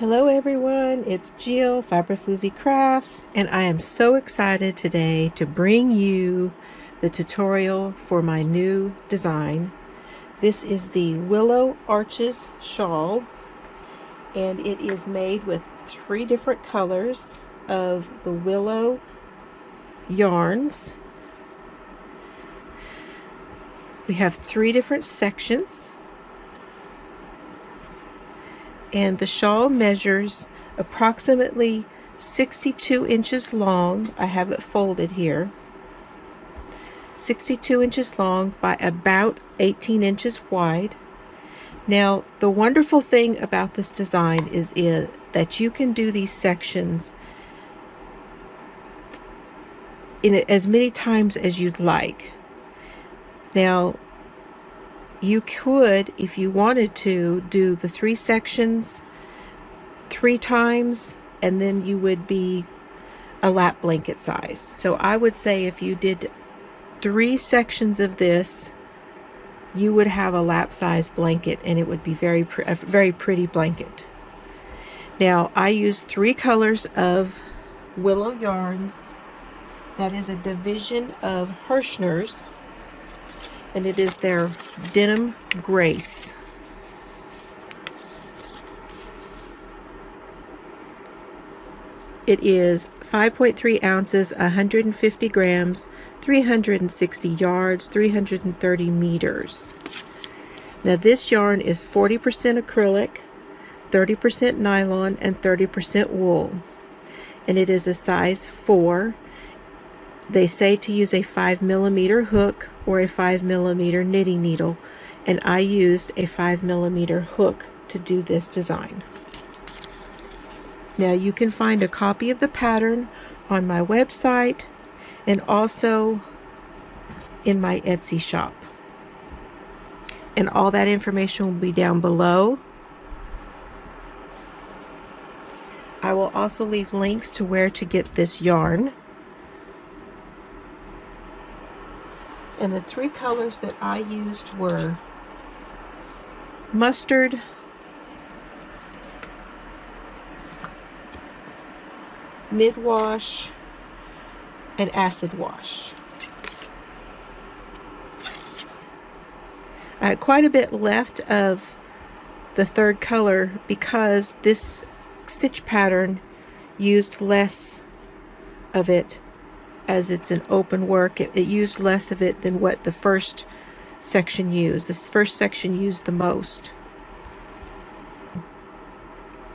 Hello everyone, it's Jill, Floozie Crafts, and I am so excited today to bring you the tutorial for my new design. This is the Willow Arches Shawl, and it is made with 3 different colors of the Willow yarns. We have 3 different sections. And the shawl measures approximately 62 inches long. I have it folded here. 62 inches long by about 18 inches wide. Now, the wonderful thing about this design is that you can do these sections in as many times as you'd like. Now, you could, if you wanted to, do the 3 sections 3 times, and then you would be a lap blanket size. So I would say if you did 3 sections of this, you would have a lap size blanket, and it would be a very pretty blanket. Now, I used 3 colors of Willow yarns. That is a division of Hirschner's, and it is their Denim Grace. It is 5.3 ounces, 150 grams, 360 yards, 330 meters. Now this yarn is 40% acrylic, 30% nylon, and 30% wool. And it is a size 4. They say to use a 5mm hook or a 5mm knitting needle, and I used a 5mm hook to do this design. Now you can find a copy of the pattern on my website and also in my Etsy shop. And all that information will be down below. I will also leave links to where to get this yarn. And the 3 colors that I used were mustard, mid-wash, and acid wash. I had quite a bit left of the 3rd color because this stitch pattern used less of it. As it's an open work, it used less of it than what the first section used. This first section used the most.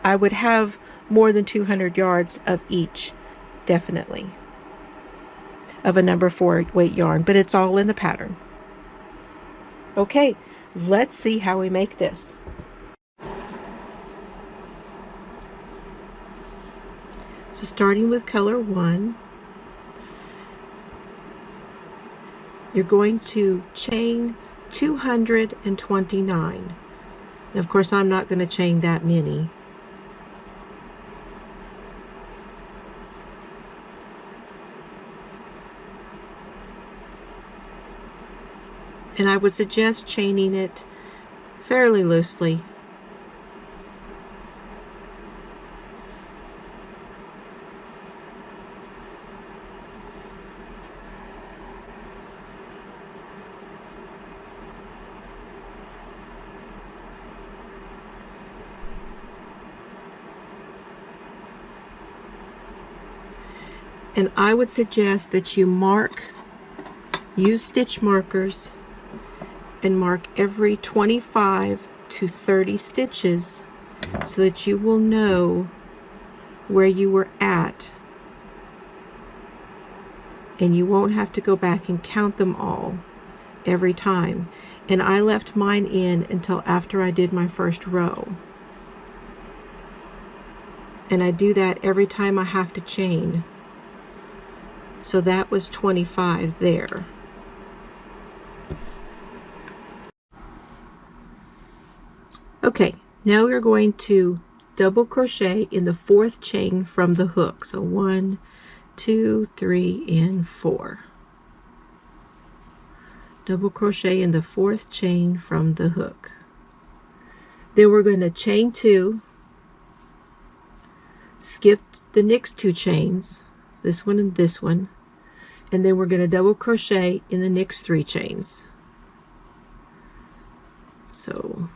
I would have more than 200 yards of each, definitely, of a number 4 weight yarn, but it's all in the pattern. Okay, let's see how we make this. So starting with color 1, you're going to chain 229. And of course, I'm not going to chain that many. And I would suggest chaining it fairly loosely. And I would suggest that you use stitch markers and mark every 25 to 30 stitches so that you will know where you were at, and you won't have to go back and count them all every time. And I left mine in until after I did my first row, and I do that every time I have to chain. So that was 25 there. Okay, now we're going to double crochet in the 4th chain from the hook. So 1, 2, 3, and 4. Double crochet in the 4th chain from the hook. Then we're going to chain 2 skip the next 2 chains, this one and this one, and then we're going to double crochet in the next 3 chains. So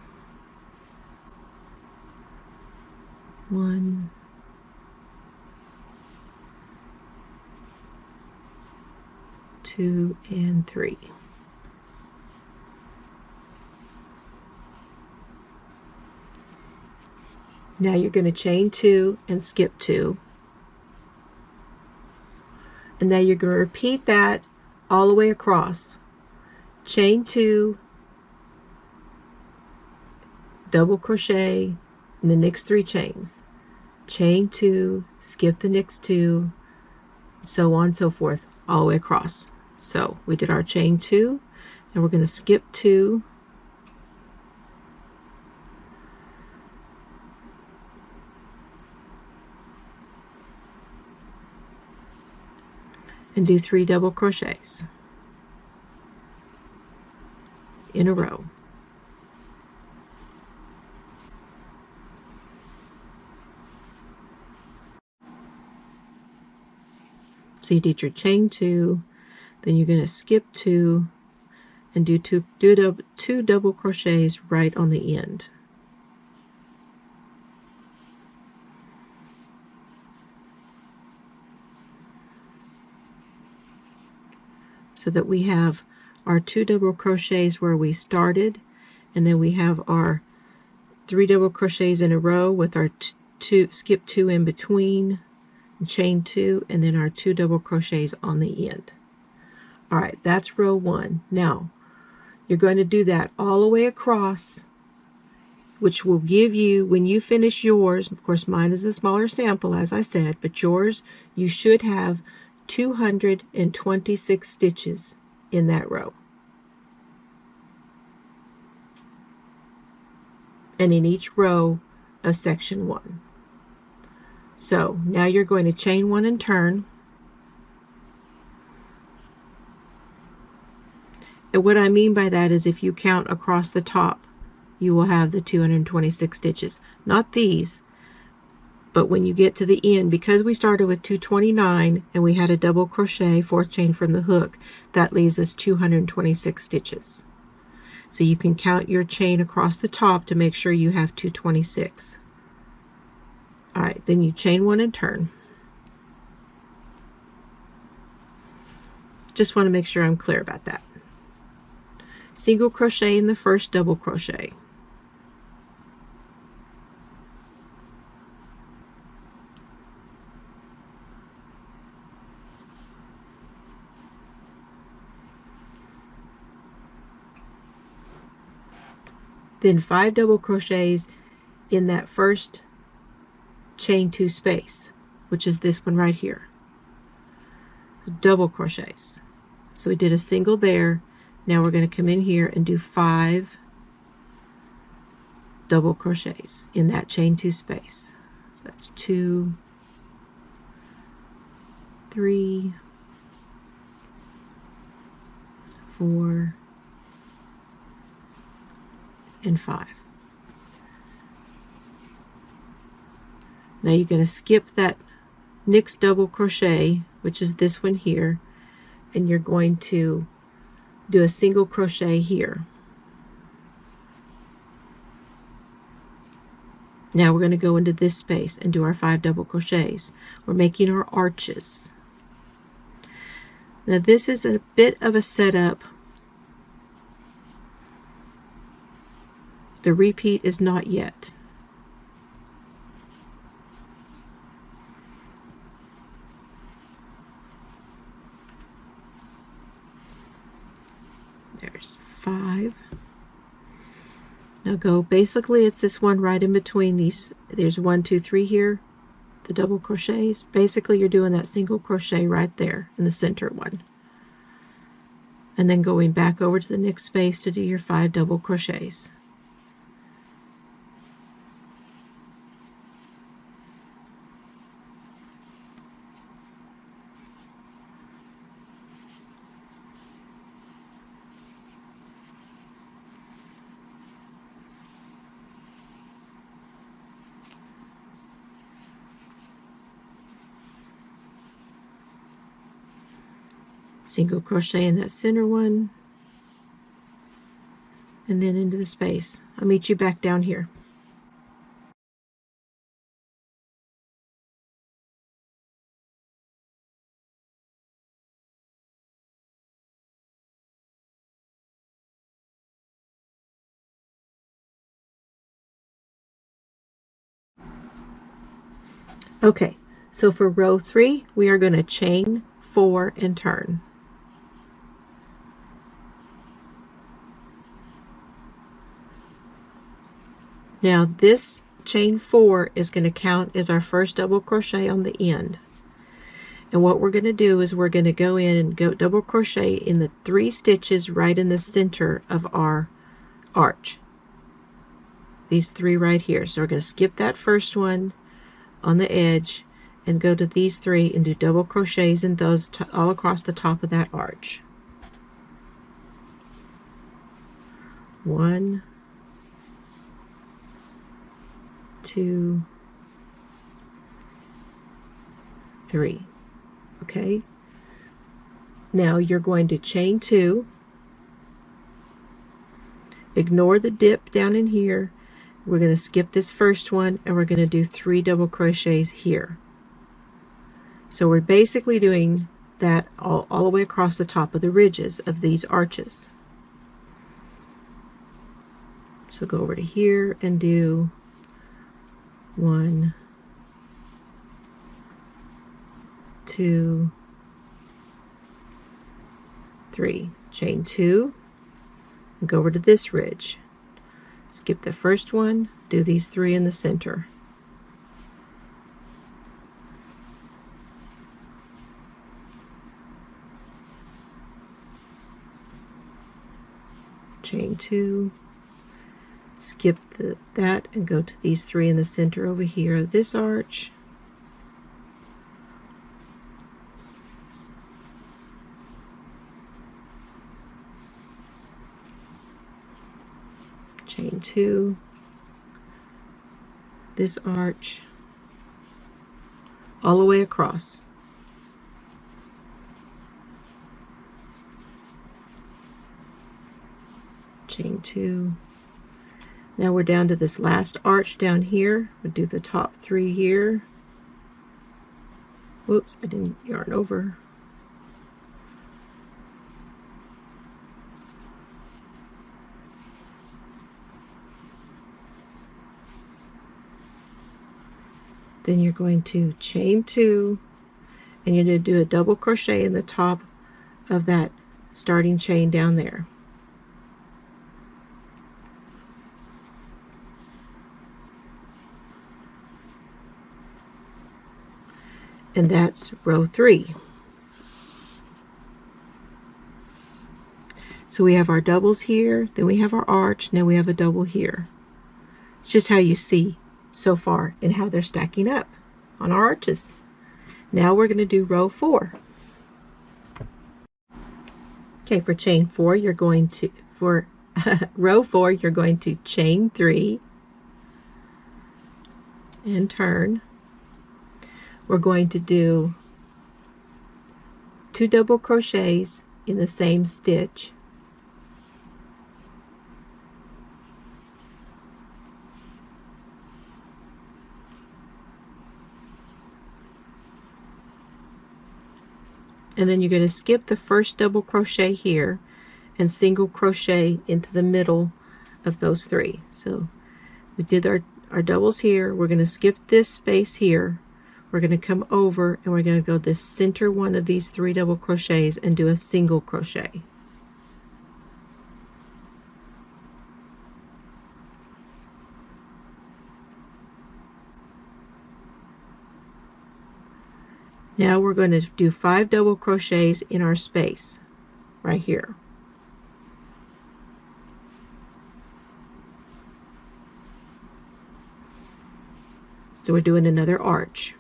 1, 2, and 3. Now you're going to chain 2 and skip 2. And now you're going to repeat that all the way across. Chain 2, double crochet in the next 3 chains. Chain 2, skip the next 2, so on and so forth, all the way across. So we did our chain 2, and we're going to skip 2, and do 3 double crochets in a row. So you did your chain 2, then you're going to skip 2 and do two double crochets right on the end. So that we have our 2 double crochets where we started, and then we have our 3 double crochets in a row with our skip 2 in between, and chain 2, and then our 2 double crochets on the end. All right, that's row 1. Now you're going to do that all the way across, which will give you, when you finish yours, of course mine is a smaller sample as I said, but yours, you should have 226 stitches in that row. And in each row of section 1. So now you're going to chain 1 and turn. And what I mean by that is if you count across the top, you will have the 226 stitches. Not these, but when you get to the end, because we started with 229 and we had a double crochet, 4th chain from the hook, that leaves us 226 stitches. So you can count your chain across the top to make sure you have 226. All right, then you chain 1 and turn. Just want to make sure I'm clear about that. Single crochet in the first double crochet. Then 5 double crochets in that first chain 2 space, which is this one right here. Double crochets. So we did a single there. Now we're going to come in here and do 5 double crochets in that chain 2 space. So that's 2, 3, 4, and 5. Now you're going to skip that next double crochet, which is this one here, and you're going to do a single crochet here. Now we're going to go into this space and do our 5 double crochets. We're making our arches. Now this is a bit of a setup. The repeat is not yet. There's 5. Now go, basically it's this one right in between these. There's 1, 2, 3 here, the double crochets. Basically you're doing that single crochet right there in the center one. And then going back over to the next space to do your 5 double crochets. single crochet in that center one, and then into the space. I'll meet you back down here. Okay, so for row 3, we are going to chain 4 and turn. Now this chain 4 is going to count as our first double crochet on the end. And what we're going to do is we're going to go in and go double crochet in the 3 stitches right in the center of our arch. These 3 right here. So we're going to skip that first one on the edge and go to these 3 and do double crochets in those all across the top of that arch. 1, 2, 3. Okay, now you're going to chain 2, ignore the dip down in here. We're going to skip this first one and we're going to do 3 double crochets here. So we're basically doing that all the way across the top of the ridges of these arches. So go over to here and do 1, 2, 3. Chain 2 and go over to this ridge. Skip the first one, do these 3 in the center. Chain 2, skip that and go to these 3 in the center over here of this arch. Chain 2, this arch, all the way across. Chain 2. Now we're down to this last arch down here. We'll do the top 3 here. Whoops, I didn't yarn over. Then you're going to chain 2 and you're going to do a double crochet in the top of that starting chain down there. And that's row 3. So we have our doubles here, then we have our arch, now we have a double here. It's just how you see so far and how they're stacking up on our arches. Now we're going to do row 4. Okay, for chain 4 you're going to, for row 4 you're going to chain 3 and turn. We're going to do 2 double crochets in the same stitch. And then you're going to skip the first double crochet here and single crochet into the middle of those 3. So we did our doubles here. We're going to skip this space here. We're going to come over and we're going to go this center one of these 3 double crochets and do a single crochet. Now we're going to do 5 double crochets in our space right here. So we're doing another arch.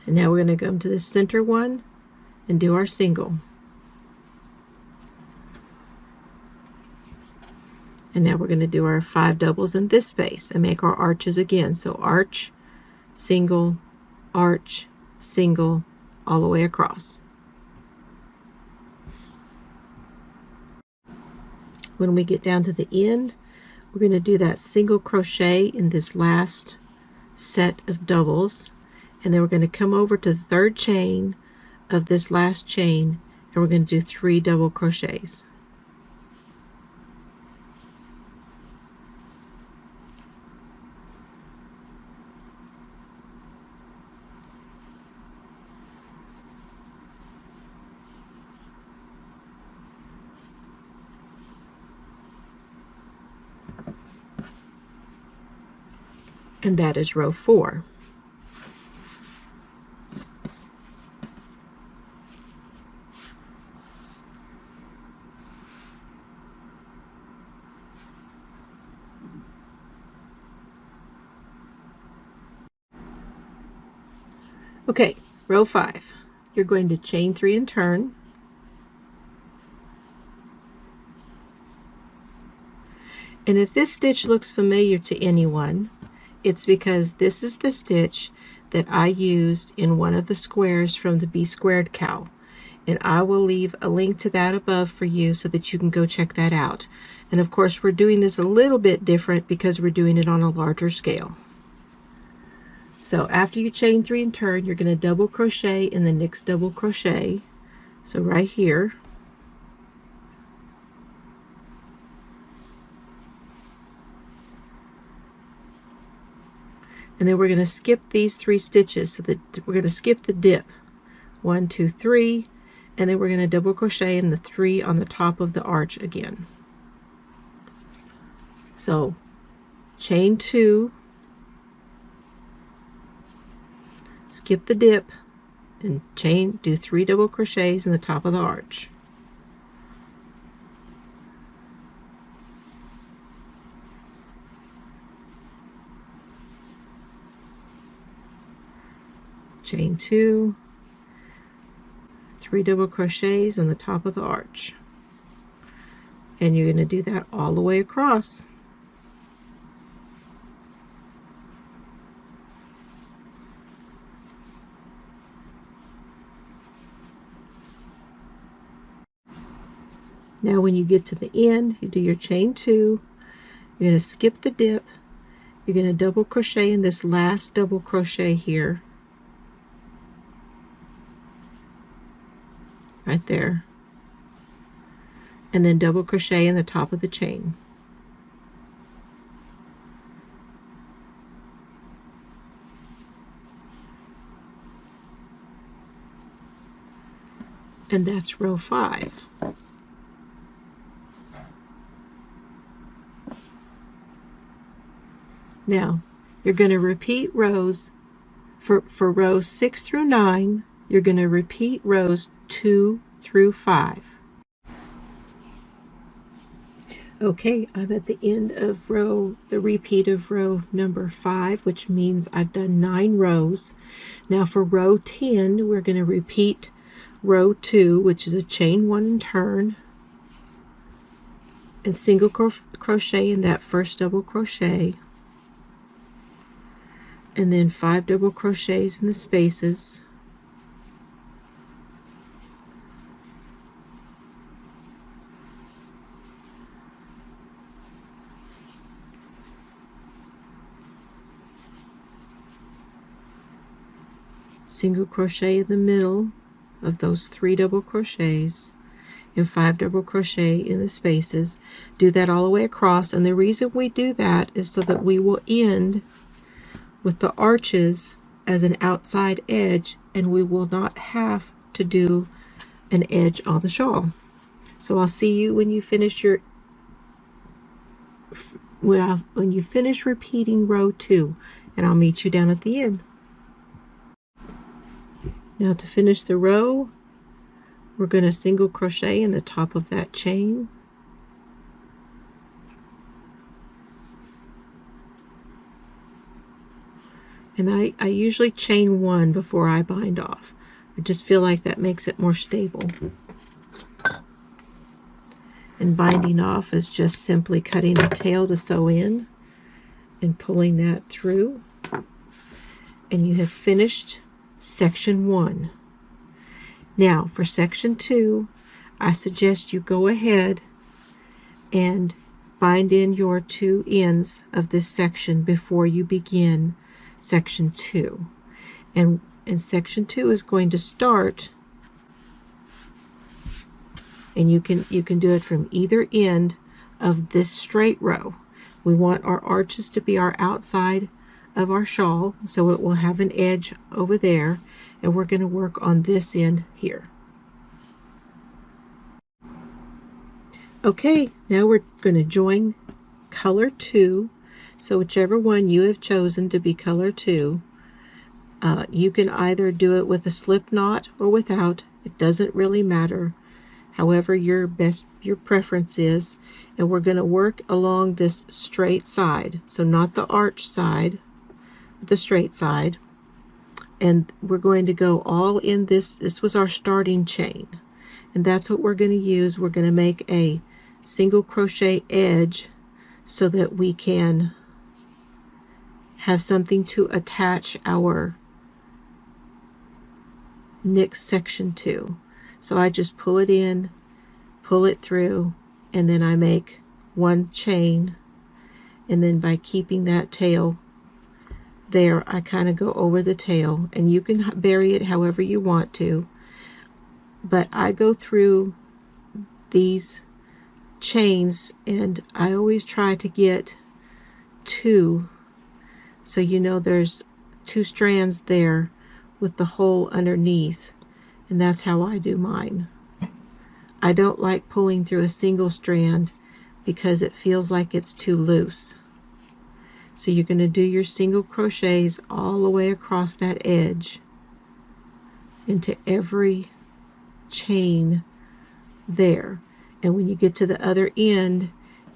And now we're going to come to the center one and do our single. And now we're going to do our 5 doubles in this space and make our arches again. So arch, single, arch, single, all the way across. When we get down to the end, we're going to do that single crochet in this last set of doubles, and then we're going to come over to the 3rd chain of this last chain, and we're going to do 3 double crochets. And that is row 4. Okay, row 5. You're going to chain 3 and turn. And if this stitch looks familiar to anyone, it's because this is the stitch that I used in one of the squares from the B Squared cowl. And I will leave a link to that above for you so that you can go check that out. And of course, we're doing this a little bit different because we're doing it on a larger scale. So after you chain 3 and turn, you're going to double crochet in the next double crochet. So right here. And then we're going to skip these 3 stitches, so that we're going to skip the dip. 1, 2, 3, and then we're going to double crochet in the 3 on the top of the arch again. So chain 2, skip the dip, and do 3 double crochets in the top of the arch. Chain 2, 3 double crochets on the top of the arch, and you're going to do that all the way across. Now when you get to the end, you do your chain 2, you're going to skip the dip, you're going to double crochet in this last double crochet here, right there, and then double crochet in the top of the chain. And that's row 5. Now you're going to repeat rows for rows 6 through 9. You're going to repeat rows 2 through 5. Okay, I'm at the end of the repeat of row number 5, which means I've done 9 rows. Now for row 10, we're going to repeat row 2, which is a chain 1 and turn, and single crochet in that first double crochet, and then 5 double crochets in the spaces, single crochet in the middle of those 3 double crochets, and 5 double crochet in the spaces. Do that all the way across, and the reason we do that is so that we will end with the arches as an outside edge, and we will not have to do an edge on the shawl. So I'll see you when you finish when you finish repeating row 2, and I'll meet you down at the end. Now to finish the row, we're going to single crochet in the top of that chain, and I usually chain 1 before I bind off. I just feel like that makes it more stable. And binding off is just simply cutting a tail to sew in and pulling that through. And you have finished section 1. Now for section 2, I suggest you go ahead and bind in your 2 ends of this section before you begin section 2. And section 2 is going to start, and you can do it from either end of this straight row. We want our arches to be our outside of our shawl, so it will have an edge over there, and we're going to work on this end here. Okay, now we're going to join color 2. So whichever one you have chosen to be color 2, you can either do it with a slip knot or without. It doesn't really matter. However your preference is. And we're going to work along this straight side. So not the arch side, but the straight side. And we're going to go all in this. This was our starting chain. And that's what we're going to use. We're going to make a single crochet edge so that we can have something to attach our next section to. So I just pull it in, pull it through, and then I make 1 chain, and then by keeping that tail there, I kind of go over the tail, and you can bury it however you want to, but I go through these chains and I always try to get 2, so you know there's 2 strands there with the hole underneath, and that's how I do mine. I don't like pulling through a single strand because it feels like it's too loose. So you're going to do your single crochets all the way across that edge into every chain there. And when you get to the other end,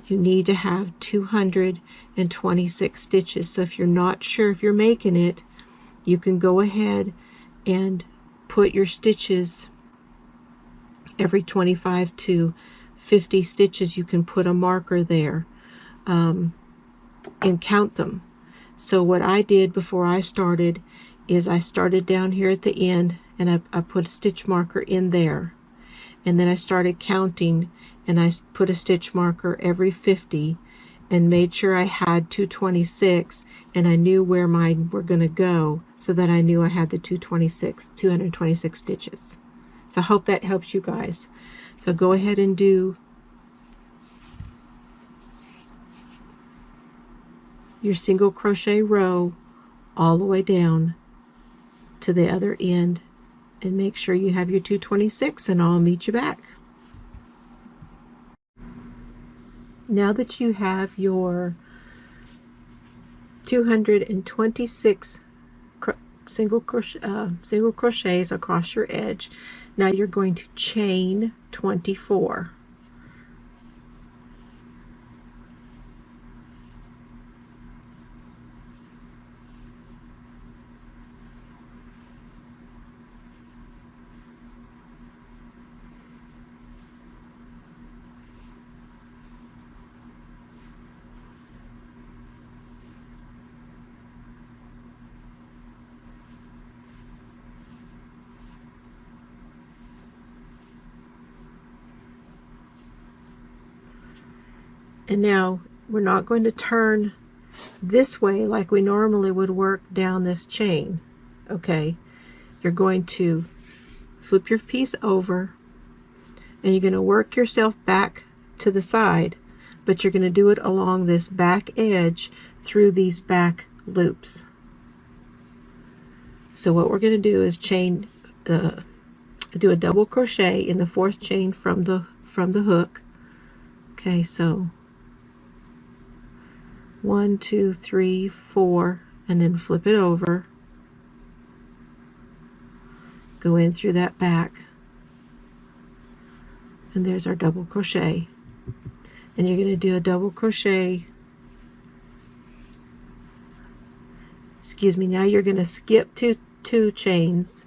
you need to have 226 stitches. So if you're not sure if you're making it, you can go ahead and put your stitches every 25 to 50 stitches. You can put a marker there and count them. So what I did before I started is I started down here at the end, and I put a stitch marker in there, and then I started counting, and I put a stitch marker every 50 and made sure I had 226, and I knew where mine were going to go, so that I knew I had the 226 stitches. So I hope that helps you guys. So go ahead and do your single crochet row all the way down to the other end, and make sure you have your 226, and I'll meet you back. Now that you have your 226 single crochets across your edge, now you're going to chain 24. And now we're not going to turn this way like we normally would work down this chain. Okay, you're going to flip your piece over, and you're going to work yourself back to the side, but you're going to do it along this back edge through these back loops. So what we're going to do is chain, do a double crochet in the 4th chain from the hook. Okay, so 1, 2, 3, 4, and then flip it over, go in through that back, and there's our double crochet. And you're going to do a double crochet, excuse me, now you're going to skip two chains,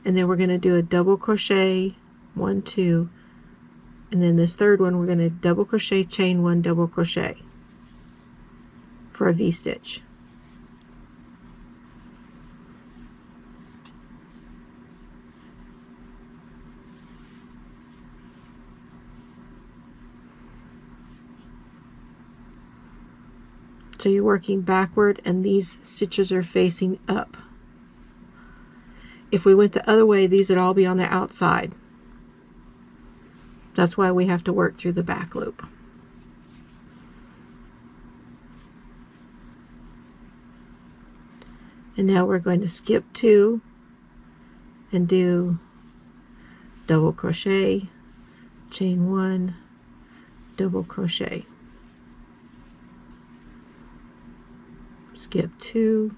and then we're going to do a double crochet, 1, 2, and then this third one we're going to double crochet, chain 1, double crochet for a V-stitch. So you're working backward and these stitches are facing up. If we went the other way, these would all be on the outside. That's why we have to work through the back loop. And now we're going to skip 2 and do double crochet, chain 1, double crochet, skip 2,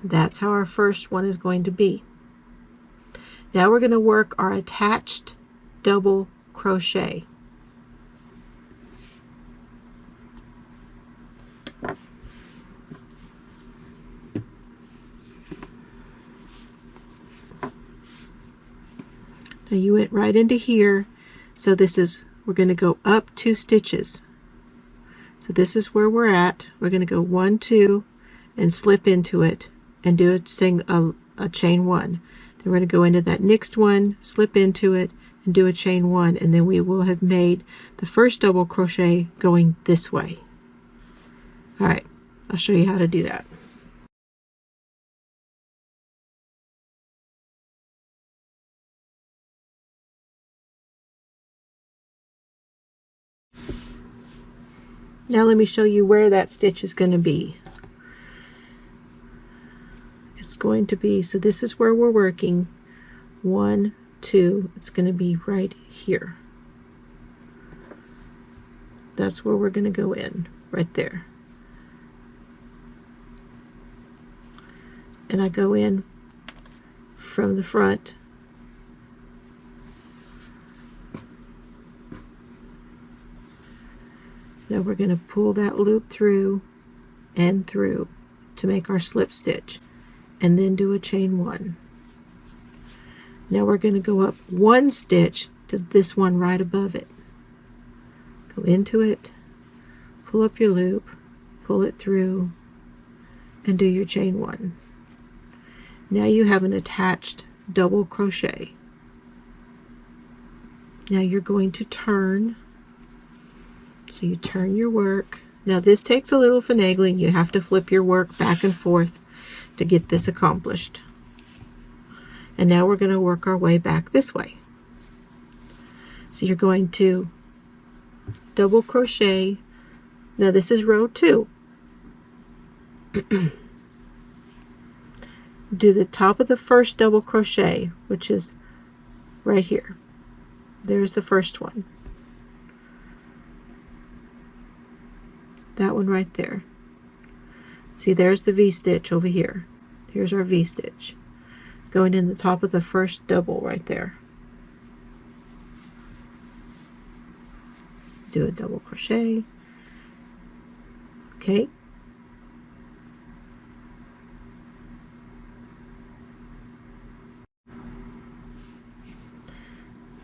That's how our first one is going to be. Now we're going to work our attached double crochet. Now you went right into here, so this is, we're going to go up 2 stitches. So this is where we're at. We're going to go 1, 2 and slip into it and do a chain 1. Then we're going to go into that next one, slip into it and do a chain 1, and then we will have made the first double crochet going this way. All right, I'll show you how to do that. Now let me show you where that stitch is going to be. It's going to be, so this is where we're working, 1, 2, it's going to be right here. That's where we're going to go in, right there. And I go in from the front. Now we're going to pull that loop through and through to make our slip stitch, and then do a chain 1. Now we're going to go up 1 stitch to this one right above it. Go into it, pull up your loop, pull it through, and do your chain 1. Now you have an attached double crochet. Now you're going to turn. So you turn your work. Now this takes a little finagling. You have to flip your work back and forth to get this accomplished. And now we're going to work our way back this way. So you're going to double crochet. Now this is row 2. Do the top of the first double crochet, which is right here. There's the first one. That one right there. See, there's the V-stitch over here. Here's our V-stitch going in the top of the first double right there. Do a double crochet. Okay.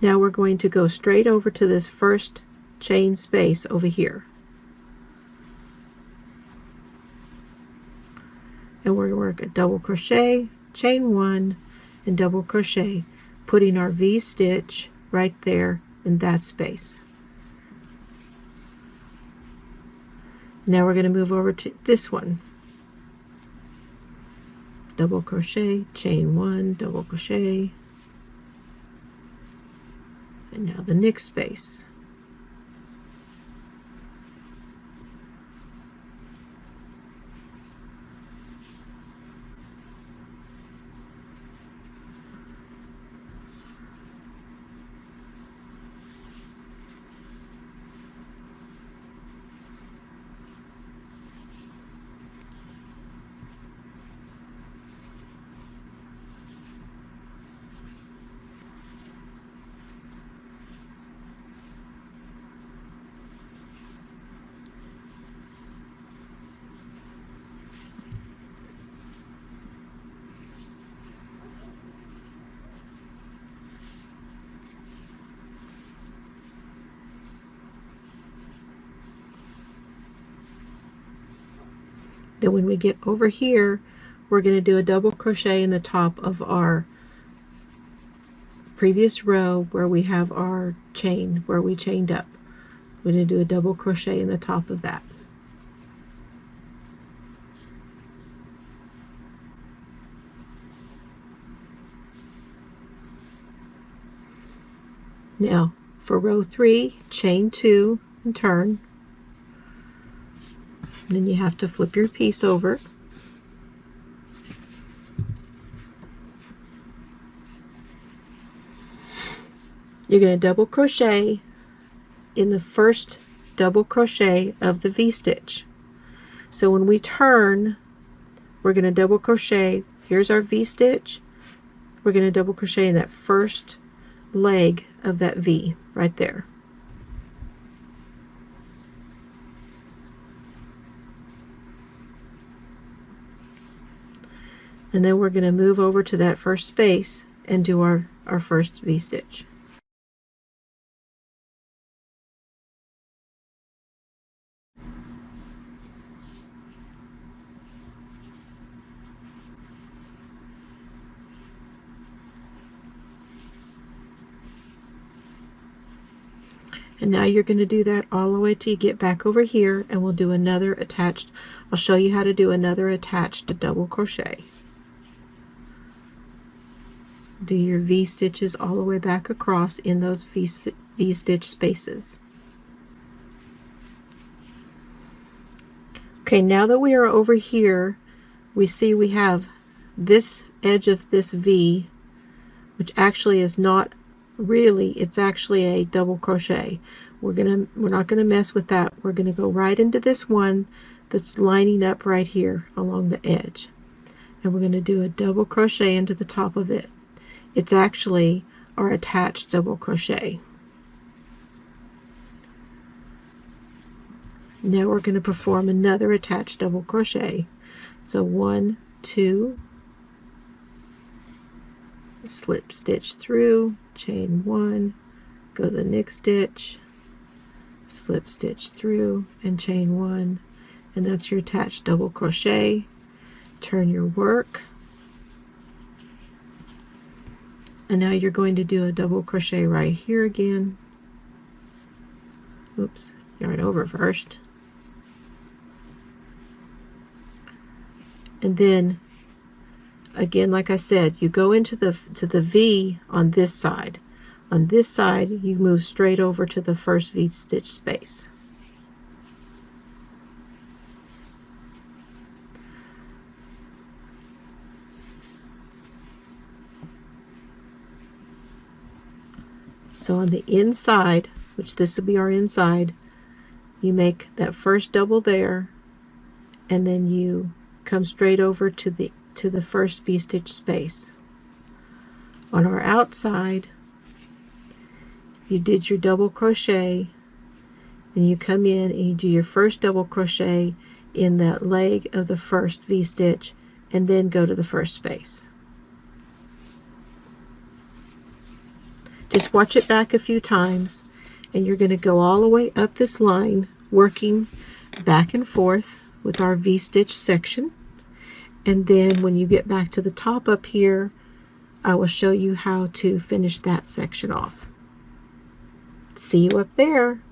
Now we're going to go straight over to this first chain space over here. and we're going to work a double crochet, chain 1, and double crochet, putting our V-stitch right there in that space. Now we're going to move over to this one. Double crochet, chain 1, double crochet, and now the next space. Then when we get over here, we're going to do a double crochet in the top of our previous row where we have our chain, where we chained up. We're going to do a double crochet in the top of that. Now for row 3, chain 2 and turn. Then you have to flip your piece over. You're going to double crochet in the first double crochet of the V-stitch. So when we turn, we're going to double crochet. Here's our V-stitch. We're going to double crochet in that first leg of that V right there. And then we're going to move over to that first space and do our first V-stitch. And now you're going to do that all the way till you get back over here, and we'll do another attached. I'll show you how to do another attached double crochet. Do your V-stitches all the way back across in those V-stitch spaces. Okay, now that we are over here, we see we have this edge of this V, which actually is not really, it's actually a double crochet. We're not gonna mess with that. We're gonna go right into this one that's lining up right here along the edge, and we're gonna do a double crochet into the top of it. It's actually our attached double crochet. Now we're going to perform another attached double crochet. So 1, 2, slip stitch through, chain 1, go to the next stitch, slip stitch through, and chain 1, and that's your attached double crochet. Turn your work, and now you're going to do a double crochet right here again. Oops, yarn over first. And then again, like I said, you go into the V on this side. On this side, you move straight over to the first V-stitch space. So on the inside, which this will be our inside, you make that first double there, and then you come straight over to the first V-stitch space. On our outside, you did your double crochet, then you come in and you do your first double crochet in that leg of the first V-stitch, and then go to the first space. Just watch it back a few times, and you're going to go all the way up this line, working back and forth with our V-stitch section, And then when you get back to the top up here, I will show you how to finish that section off. See you up there.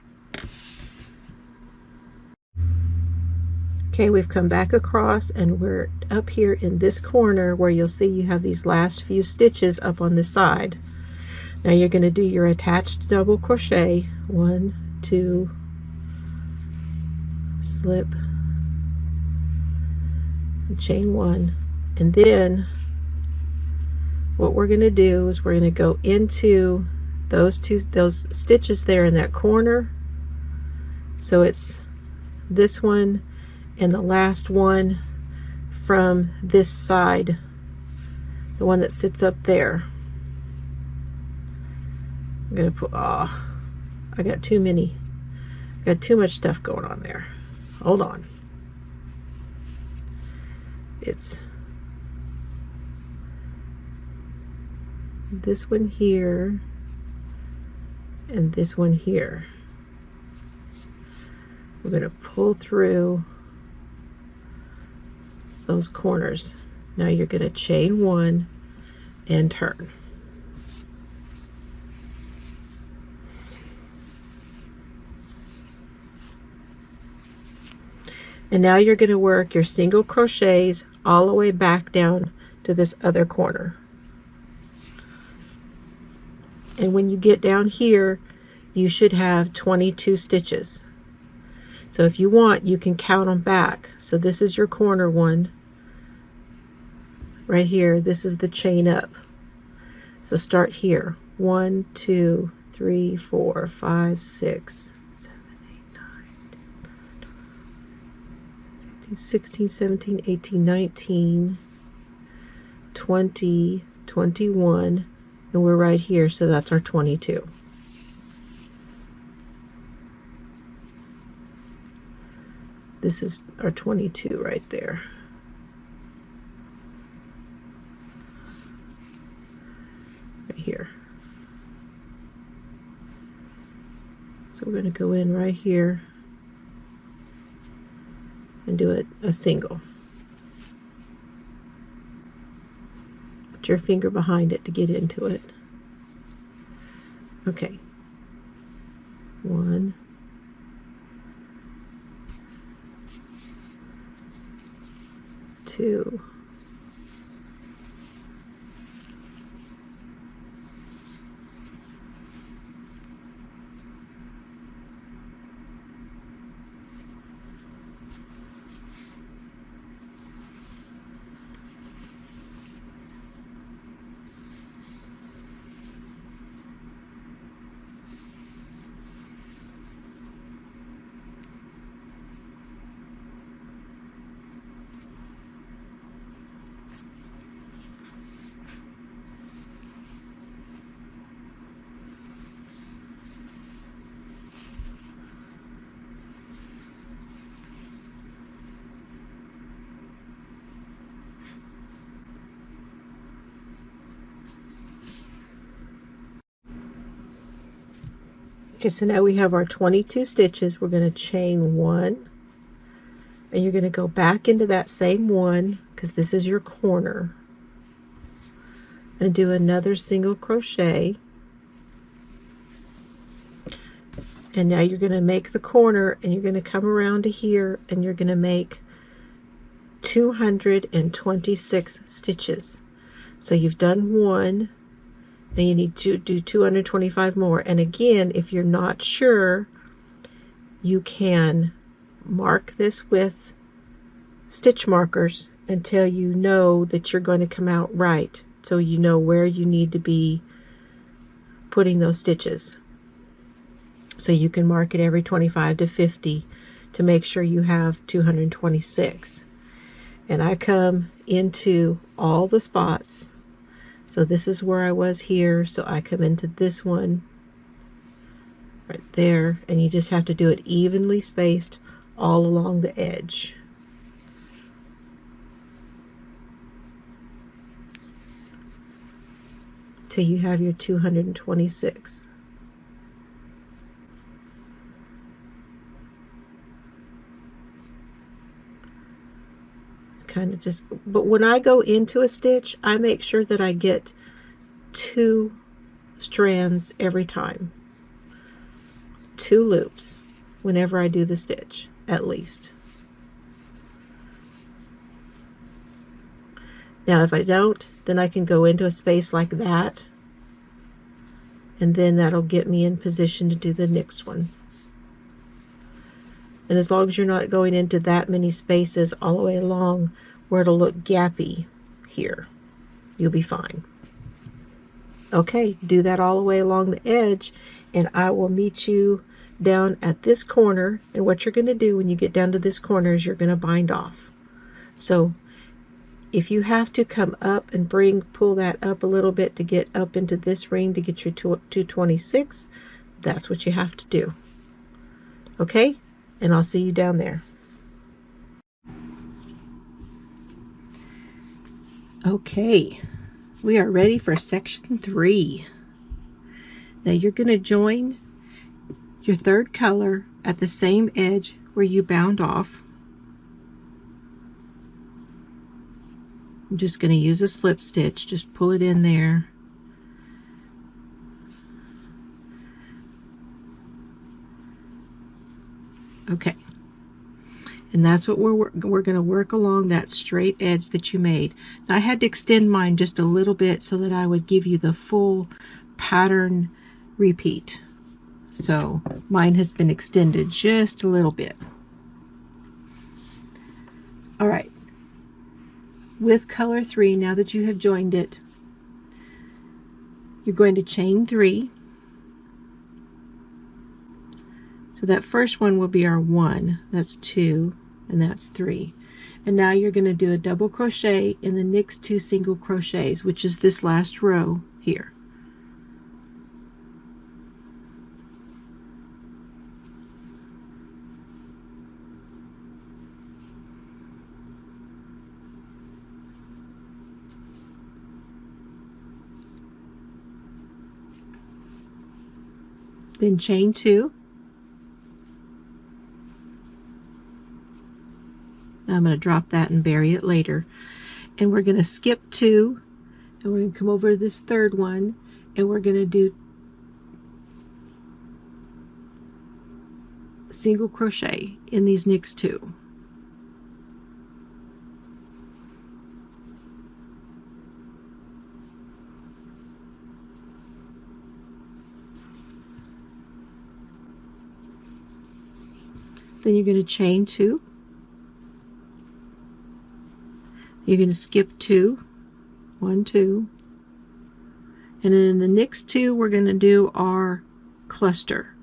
Okay, we've come back across and we're up here in this corner where you'll see you have these last few stitches up on the side. Now you're going to do your attached double crochet, 1, 2, slip, and chain 1, and then what we're going to do is we're going to go into those stitches there in that corner. So it's this one and the last one from this side, the one that sits up there. I'm going to put, oh, I got too much stuff going on there. Hold on. It's this one here and this one here. We're going to pull through those corners. Now you're going to chain 1 and turn. And now you're going to work your single crochets all the way back down to this other corner. And when you get down here, you should have 22 stitches. So if you want, you can count them back. So this is your corner one right here. This is the chain up. So start here. 1, 2, 3, 4, 5, 6, 7, 8, 9, 16, 17, 18, 19, 20, 21, and we're right here, so that's our 22. This is our 22 right there. Right here. So we're going to go in right here and do a single. Put your finger behind it to get into it. Okay. 1, 2, 'Okay, so now we have our 22 stitches. We're going to chain 1, and you're going to go back into that same one, because this is your corner, and do another single crochet. And now you're going to make the corner, and you're going to come around to here, and you're going to make 226 stitches. So you've done 1, and you need to do 225 more. And again, if you're not sure, you can mark this with stitch markers until you know that you're going to come out right, so you know where you need to be putting those stitches. So you can mark it every 25 to 50 to make sure you have 226. And I come into all the spots. So this is where I was here, so I come into this one right there, and you just have to do it evenly spaced all along the edge. Till you have your 226. So kind of just, but when I go into a stitch, I make sure that I get 2 strands every time, 2 loops whenever I do the stitch, at least. Now if I don't, then I can go into a space like that, and then that'll get me in position to do the next one. And as long as you're not going into that many spaces all the way along where it'll look gappy here, you'll be fine. Okay, do that all the way along the edge, and I will meet you down at this corner. And what you're going to do when you get down to this corner is you're going to bind off. So if you have to come up and pull that up a little bit to get up into this ring to get your 226, that's what you have to do. Okay? And I'll see you down there. Okay, we are ready for section 3. Now you're going to join your 3rd color at the same edge where you bound off. I'm just going to use a slip stitch, just pull it in there. Okay, and that's what we're going to work along that straight edge that you made. Now I had to extend mine just a little bit so that I would give you the full pattern repeat. So mine has been extended just a little bit. All right, with color 3, now that you have joined it, you're going to chain 3. So that first one will be our 1, that's 2, and that's 3. And now you're going to do a double crochet in the next 2 single crochets, which is this last row here. Then chain 2. I'm going to drop that and bury it later. And we're going to skip 2, and we're going to come over to this 3rd one, and we're going to do single crochet in these next 2. Then you're going to chain 2. You're going to skip 2, 1, 2, and then in the next 2 we're going to do our cluster.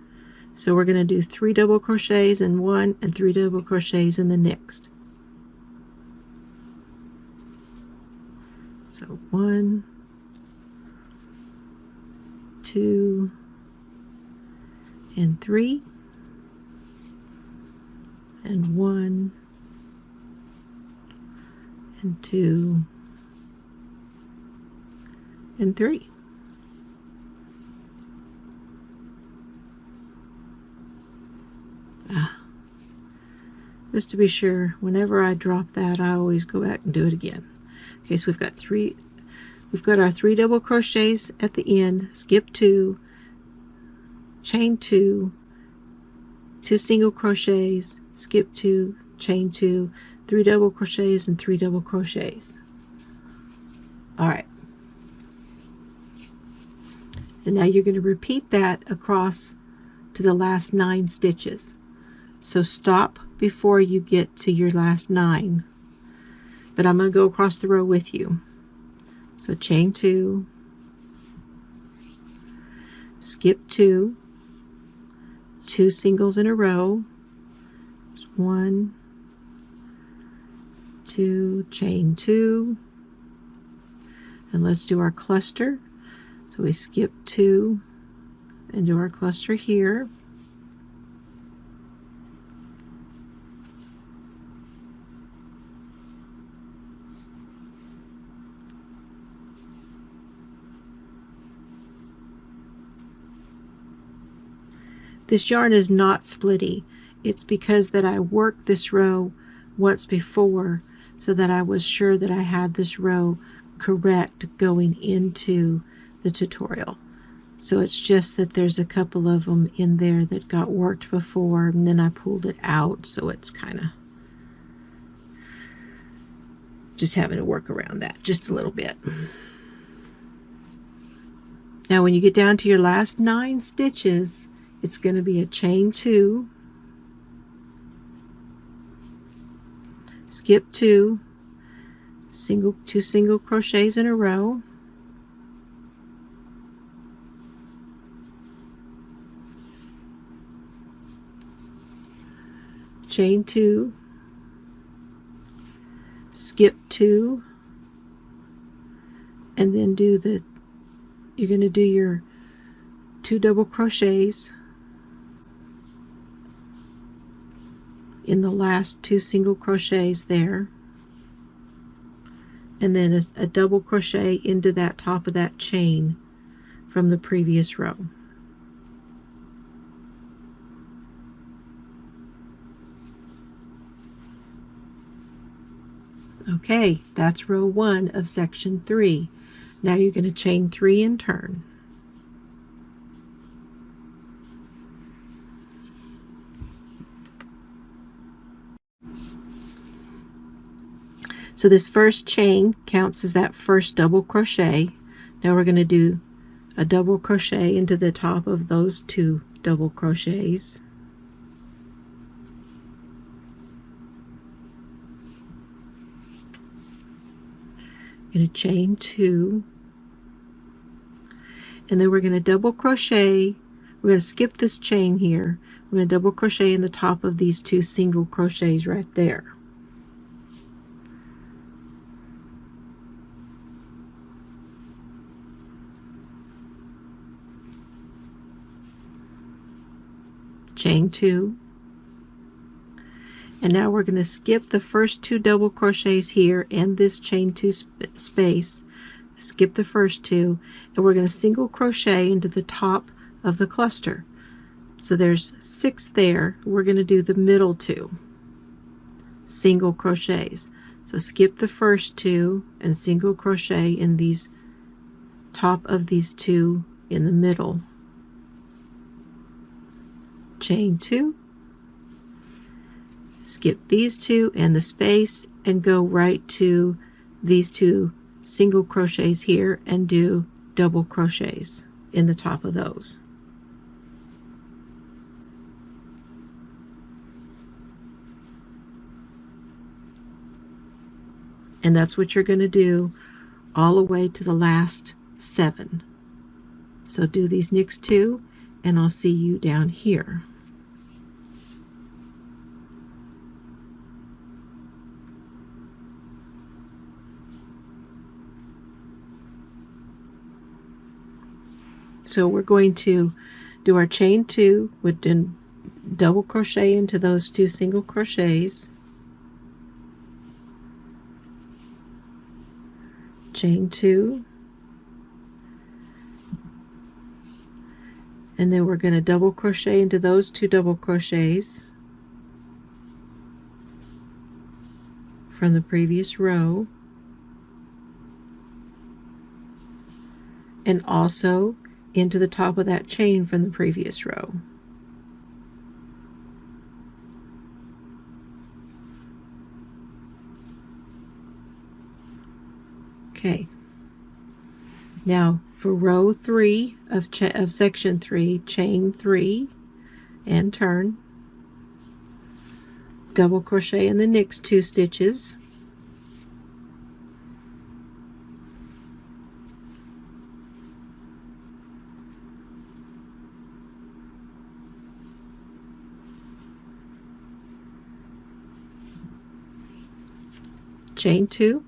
So we're going to do 3 double crochets in one and 3 double crochets in the next. So 1, 2, and 3, and 1, and 2, and 3. Just to be sure, whenever I drop that, I always go back and do it again. Okay, so we've got our 3 double crochets at the end, skip 2, chain 2, 2 single crochets, skip 2, chain 2, 3 double crochets, and 3 double crochets. All right. And now you're going to repeat that across to the last 9 stitches. So stop before you get to your last 9. But I'm going to go across the row with you. So chain 2, skip 2, 2 singles in a row. 1, 2, chain 2, and let's do our cluster. So we skip 2 and do our cluster here. This yarn is not splitty. It's because that I worked this row once before, so that I was sure that I had this row correct going into the tutorial. So it's just that there's a couple of them in there that got worked before, and then I pulled it out, so it's kind of just having to work around that just a little bit. Now when you get down to your last 9 stitches, it's going to be a chain 2, skip 2, 2 single crochets in a row, chain 2, skip 2, and then you're going to do your 2 double crochets in the last 2 single crochets there, and then a double crochet into that top of that chain from the previous row. Okay, that's row 1 of section 3. Now you're going to chain 3 and turn. So this first chain counts as that first double crochet. Now we're going to do a double crochet into the top of those 2 double crochets. Going to chain 2, and then we're going to double crochet. We're going to skip this chain here. We're going to double crochet in the top of these 2 single crochets right there. Chain 2, and now we're going to skip the first 2 double crochets here and this chain 2 space, skip the first 2, and we're going to single crochet into the top of the cluster. So there's 6 there. We're going to do the middle 2 single crochets. So skip the first 2 and single crochet in these top of these 2 in the middle. Chain 2, skip these 2 and the space, and go right to these 2 single crochets here and do double crochets in the top of those. And that's what you're going to do all the way to the last 7. So do these next 2, and I'll see you down here. So we're going to do our chain 2 with double crochet into those 2 single crochets, chain 2, and then we're going to double crochet into those 2 double crochets from the previous row, and also into the top of that chain from the previous row. Okay, now for row 3 of section 3, chain 3 and turn, double crochet in the next 2 stitches, chain 2,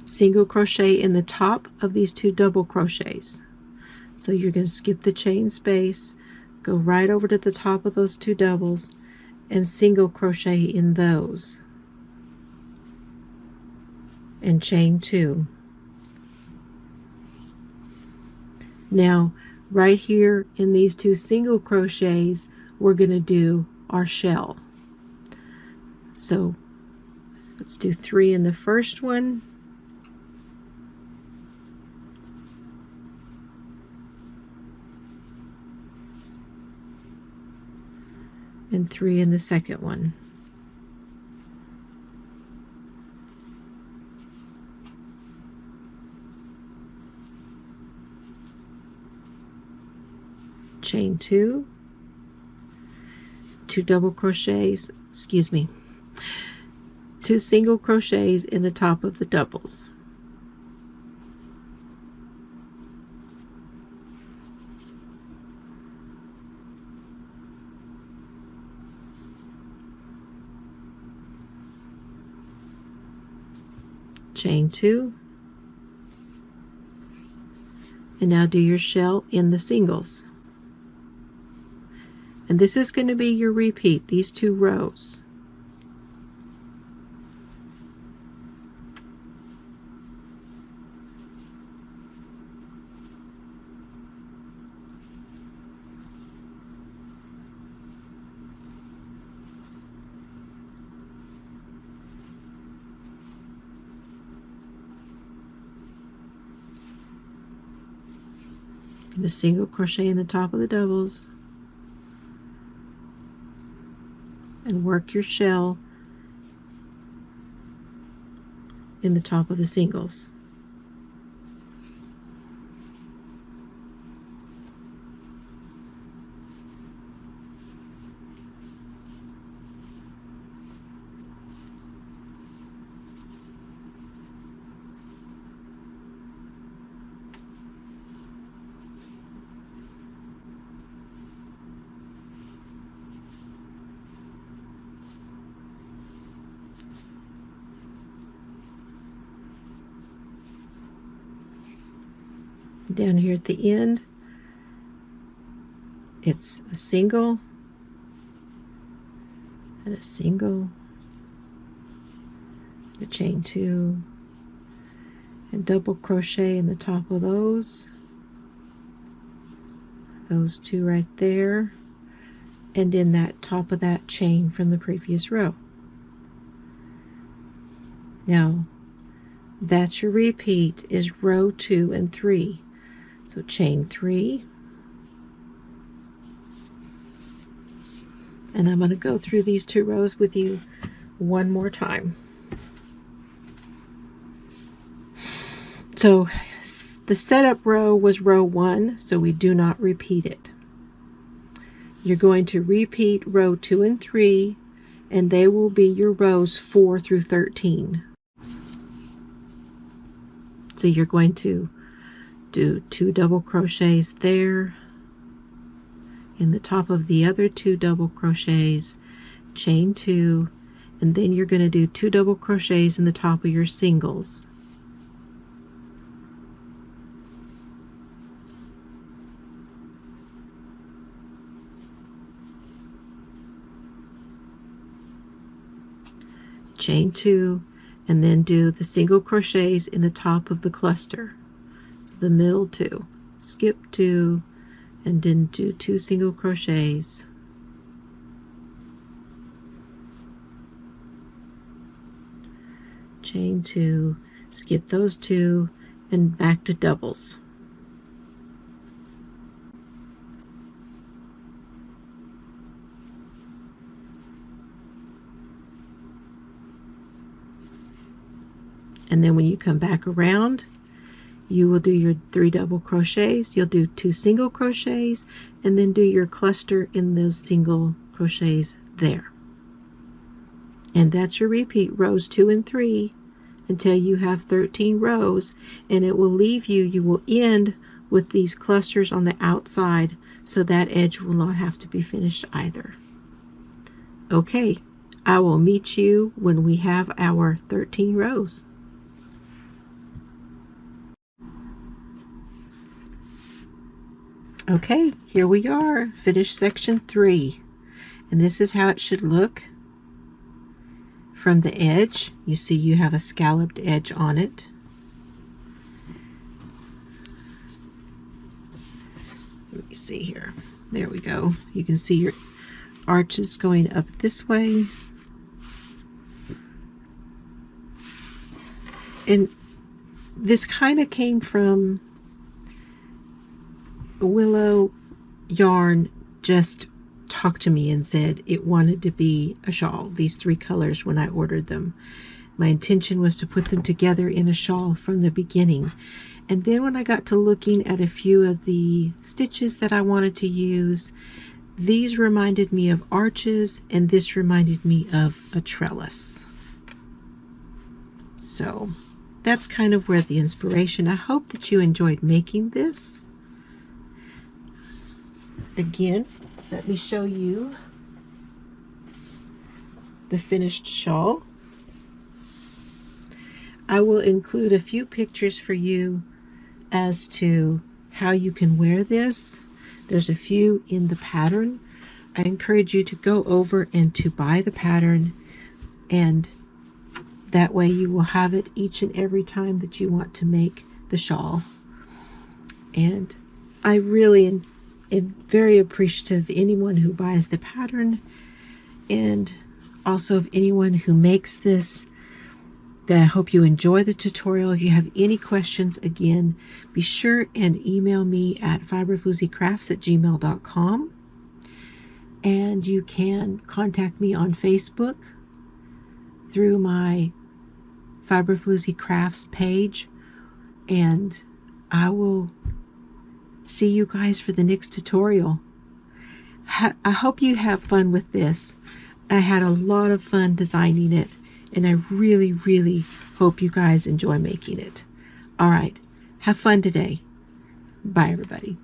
single crochet in the top of these 2 double crochets. So you're going to skip the chain space, go right over to the top of those 2 doubles, and single crochet in those, and chain 2. Now right here in these 2 single crochets, we're going to do our shell. So let's do 3 in the first one. And 3 in the second one. Chain 2, 2 double crochets, excuse me, 2 single crochets in the top of the doubles. Chain 2, and now do your shell in the singles. And this is going to be your repeat, these 2 rows. And a single crochet in the top of the doubles, and work your shell in the top of the singles. Down here at the end, it's a single and a single, a chain 2, and double crochet in the top of those 2 right there, and in that top of that chain from the previous row. Now that's your repeat, is row 2 and 3. So chain 3, and I'm going to go through these 2 rows with you one more time. So the setup row was row 1, so we do not repeat it. You're going to repeat row 2 and 3, and they will be your rows 4 through 13. So you're going to do 2 double crochets there, in the top of the other 2 double crochets, chain 2, and then you're going to do 2 double crochets in the top of your singles. Chain 2, and then do the single crochets in the top of the cluster. So the middle 2, skip 2, and then do 2 single crochets. Chain 2, skip those 2, and back to doubles. And then when you come back around, you will do your 3 double crochets, you'll do 2 single crochets, and then do your cluster in those single crochets there. And that's your repeat, rows 2 and 3, until you have 13 rows, and it will leave you, you will end with these clusters on the outside, so that edge will not have to be finished either. Okay, I will meet you when we have our 13 rows. Okay, here we are, finished section 3, and this is how it should look from the edge. You see you have a scalloped edge on it. Let me see here. There we go. You can see your arches going up this way, And this kind of came from Willow yarn. Just talked to me and said it wanted to be a shawl, these 3 colors, when I ordered them. My intention was to put them together in a shawl from the beginning. And then when I got to looking at a few of the stitches that I wanted to use, these reminded me of arches, and this reminded me of a trellis. So that's kind of where the inspiration. I hope that you enjoyed making this. Again, let me show you the finished shawl. I will include a few pictures for you as to how you can wear this. There's a few in the pattern. I encourage you to go over and to buy the pattern, and that way you will have it each and every time that you want to make the shawl. And I really am very appreciative of anyone who buys the pattern, and also of anyone who makes this. I hope you enjoy the tutorial. If you have any questions, again, be sure and email me at fiberfloosiecrafts@gmail.com. And you can contact me on Facebook through my Fiber Floozie Crafts page. And I will see you guys for the next tutorial. I hope you have fun with this. I had a lot of fun designing it, and I really, really hope you guys enjoy making it. All right, have fun today. Bye, everybody.